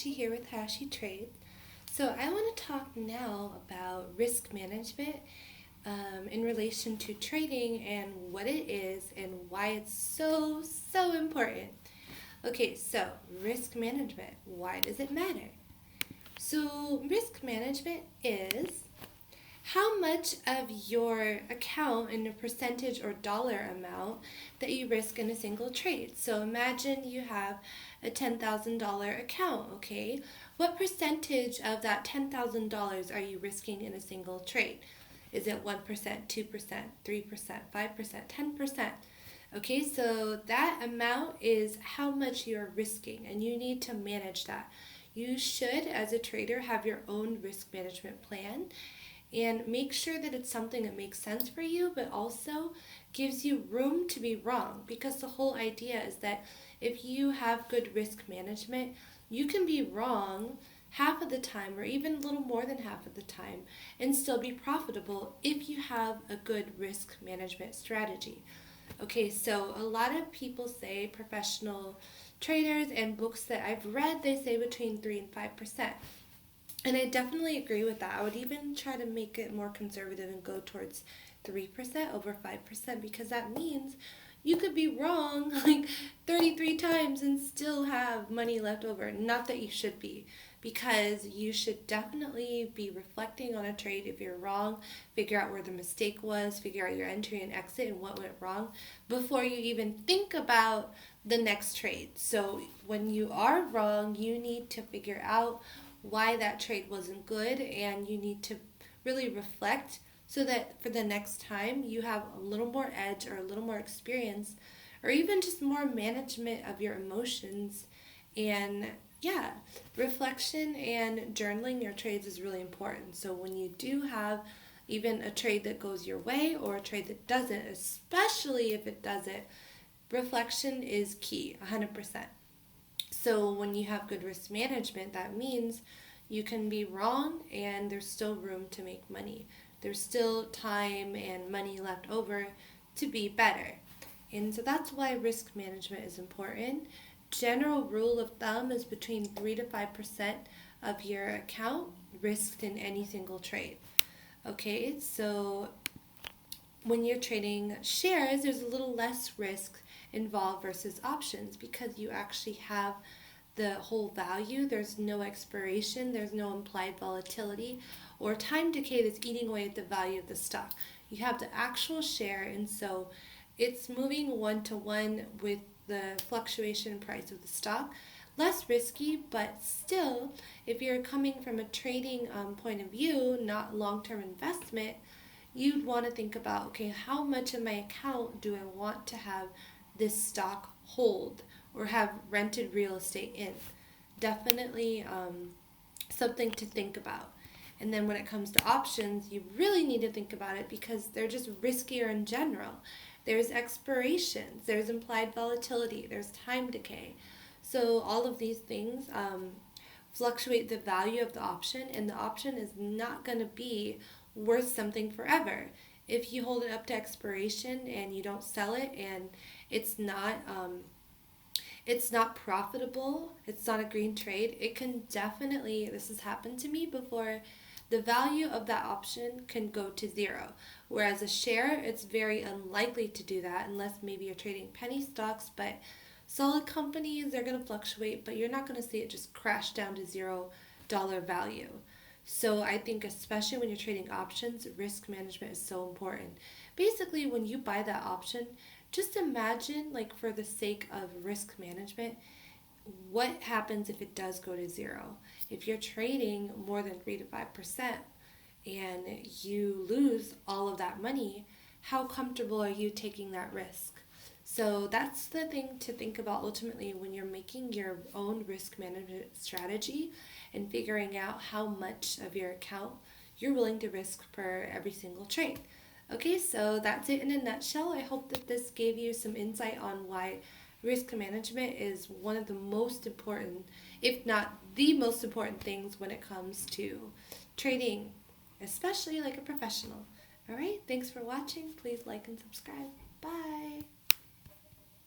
Hashi here with Hashi Trades. So I want to talk now about risk management in relation to trading and what it is and why it's so important. Okay, so risk management, why does it matter? So risk management is how much of your account in a percentage or dollar amount that you risk in a single trade. So imagine you have a $10,000 account, okay? What percentage of that $10,000 are you risking in a single trade? Is it 1%, 2%, 3%, 5%, 10%? Okay, so that amount is how much you're risking, and you need to manage that. You should, as a trader, have your own risk management plan and make sure that it's something that makes sense for you, but also gives you room to be wrong. Because the whole idea is that if you have good risk management, you can be wrong half of the time or even a little more than half of the time and still be profitable if you have a good risk management strategy. Okay, so a lot of people say, professional traders and books that I've read, they say between 3 and 5%. And I definitely agree with that. I would even try to make it more conservative and go towards 3% over 5% because that means you could be wrong like 33 times and still have money left over. Not that you should be, because you should definitely be reflecting on a trade if you're wrong, figure out where the mistake was, figure out your entry and exit and what went wrong before you even think about the next trade. So when you are wrong, you need to figure out why that trade wasn't good, and you need to really reflect so that for the next time you have a little more edge or a little more experience or even just more management of your emotions. And yeah, reflection and journaling your trades is really important. So when you do have even a trade that goes your way or a trade that doesn't, especially if it doesn't, reflection is key, 100%. So when you have good risk management, that means you can be wrong and there's still room to make money. There's still time and money left over to be better. And so that's why risk management is important. General rule of thumb is between 3 to 5% of your account risked in any single trade. Okay, so when you're trading shares, there's a little less risk involved versus options because you actually have the whole value. There's no expiration, there's no implied volatility or time decay that's eating away at the value of the stock. You have the actual share, and so it's moving one to one with the fluctuation price of the stock. Less risky, but still, if you're coming from a trading point of view, not long-term investment, you'd want to think about, okay, how much of my account do I want to have this stock hold or have rented real estate in? Definitely something to think about. And then when it comes to options, you really need to think about it because they're just riskier in general. There's expirations, there's implied volatility, there's time decay. So all of these things fluctuate the value of the option, and the option is not going to be worth something forever. If you hold it up to expiration and you don't sell it and it's not profitable, it's not a green trade, it can definitely, this has happened to me before, the value of that option can go to zero. Whereas a share, it's very unlikely to do that unless maybe you're trading penny stocks, but solid companies, they're going to fluctuate, but you're not going to see it just crash down to $0 value. So I think especially when you're trading options, risk management is so important. Basically, when you buy that option, just imagine, like for the sake of risk management, what happens if it does go to zero? If you're trading more than 3 to 5% and you lose all of that money, how comfortable are you taking that risk? So that's the thing to think about ultimately when you're making your own risk management strategy and figuring out how much of your account you're willing to risk for every single trade. Okay, so that's it in a nutshell. I hope that this gave you some insight on why risk management is one of the most important, if not the most important things when it comes to trading, especially like a professional. All right, thanks for watching. Please like and subscribe. Bye.